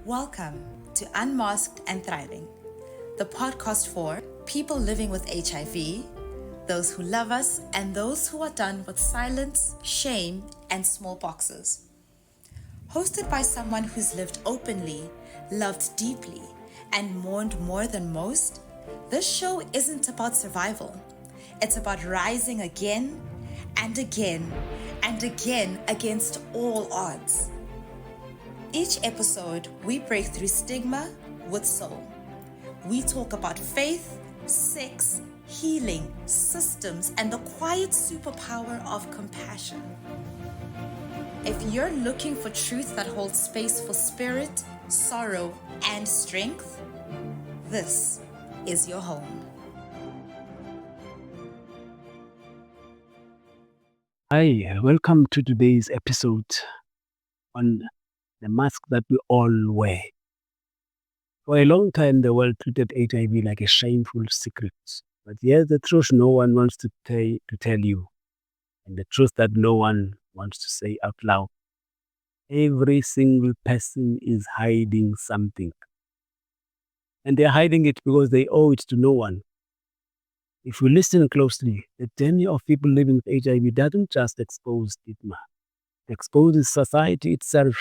Welcome to Unmasked and Thriving, the podcast for people living with HIV, those who love us, and those who are done with silence, shame, and smallpoxes. Hosted by someone who's lived openly, loved deeply, and mourned more than most, this show isn't about survival. It's about rising again and again and again against all odds. Each episode, we break through stigma with soul. We talk about faith, sex, healing, systems, and the quiet superpower of compassion. If you're looking for truth that holds space for spirit, sorrow, and strength, this is your home. Hi, welcome to today's episode on the mask that we all wear. For a long time, the world treated HIV like a shameful secret. But here's the truth no one wants to tell you, and the truth that no one wants to say out loud. Every single person is hiding something. And they're hiding it because they owe it to no one. If you listen closely, the journey of people living with HIV doesn't just expose stigma, it exposes society itself.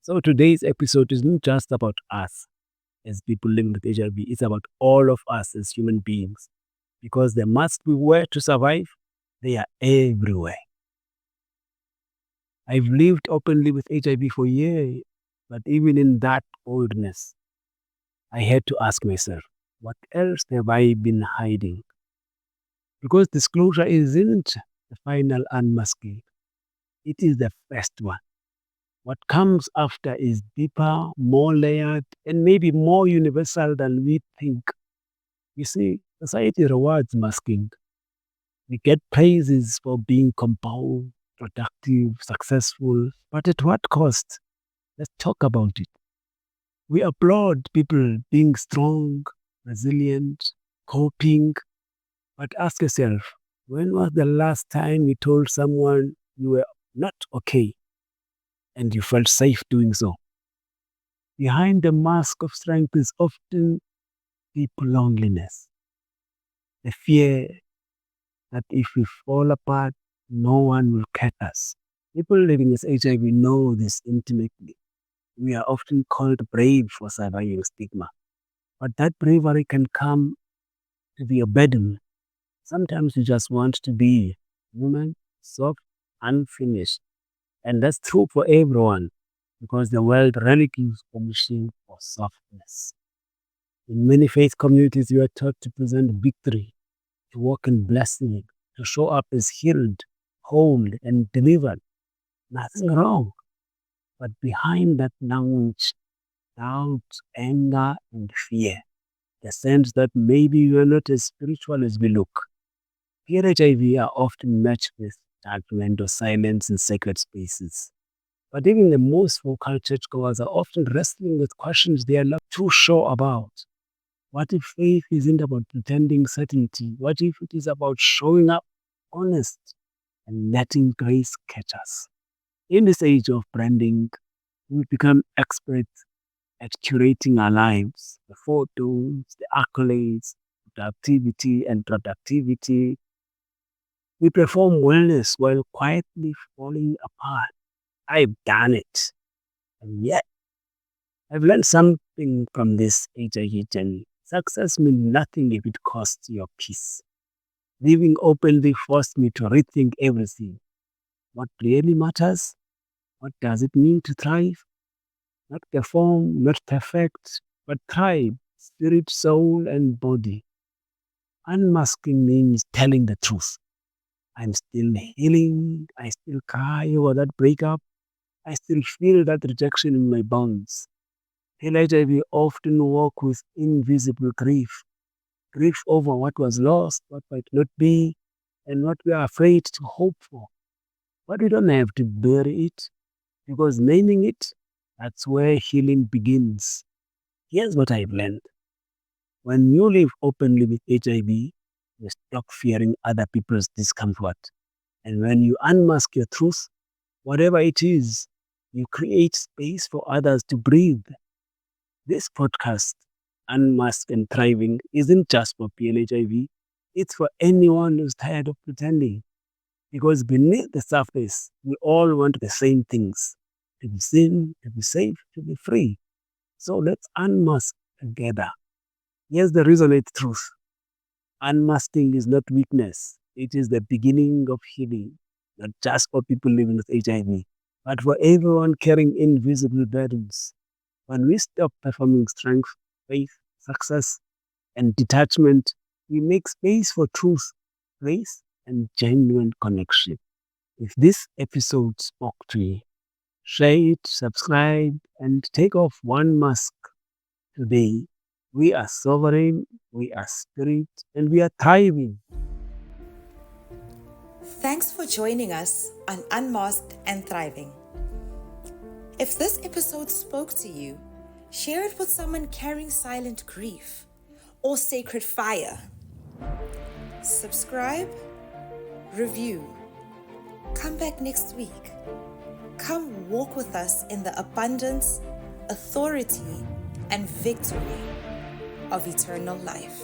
So today's episode isn't just about us as people living with HIV, it's about all of us as human beings. Because the masks we wear to survive, they are everywhere. I've lived openly with HIV for years, but even in that boldness, I had to ask myself, what else have I been hiding? Because disclosure isn't the final unmasking, it is the first one. What comes after is deeper, more layered, and maybe more universal than we think. You see, society rewards masking. We get praises for being compound, productive, successful, but at what cost? Let's talk about it. We applaud people being strong, resilient, coping, but ask yourself, when was the last time you told someone you were not okay and you felt safe doing so? Behind the mask of strength is often deep loneliness, the fear that if we fall apart, no one will catch us. People living with HIV know this intimately. We are often called brave for surviving stigma, but that bravery can come to be a burden. Sometimes you just want to be human, soft, unfinished. And that's true for everyone because the world rarely gives permission for softness. In many faith communities, you are taught to present victory, to walk in blessing, to show up as healed, whole, and delivered. Nothing wrong. But behind that language, doubt, anger, and fear, the sense that maybe we are not as spiritual as we look. Fear HIV are often matched with judgment or silence in sacred spaces. But even the most vocal churchgoers are often wrestling with questions they are not too sure about. What if faith isn't about pretending certainty? What if it is about showing up honest and letting grace catch us? In this age of branding, we become experts at curating our lives, the photos, the accolades, productivity and productivity. We perform wellness while quietly falling apart. I've done it. And yet, I've learned something from this HIV journey. Success means nothing if it costs your peace. Living openly forced me to rethink everything. What really matters? What does it mean to thrive? Not perform, not perfect, but thrive, spirit, soul, and body. Unmasking means telling the truth. I'm still healing. I still cry over that breakup. I still feel that rejection in my bones. HIV often walk with invisible grief. Grief over what was lost, what might not be, and what we are afraid to hope for. But we don't have to bury it, because naming it, that's where healing begins. Here's what I've learned. When you live openly with HIV, you stop fearing other people's discomfort. And when you unmask your truth, whatever it is, You create space for others to breathe. This podcast, Unmasked and Thriving, isn't just for PLHIV, it's for anyone who's tired of pretending. Because beneath the surface, we all want the same things: to be seen, to be safe, to be free. So let's unmask together. Here's the resolute truth: unmasking is not weakness, it is the beginning of healing, not just for people living with HIV, but for everyone carrying invisible burdens. When we stop performing strength, faith, success, and detachment, we make space for truth, grace, and genuine connection. If this episode spoke to you, share it, subscribe, and take off one mask today. We are sovereign, we are spirit, and we are thriving. Thanks for joining us on Unmasked and Thriving. If this episode spoke to you, share it with someone carrying silent grief or sacred fire. Subscribe, review. Come back next week. Come walk with us in the abundance, authority, and victory of eternal life.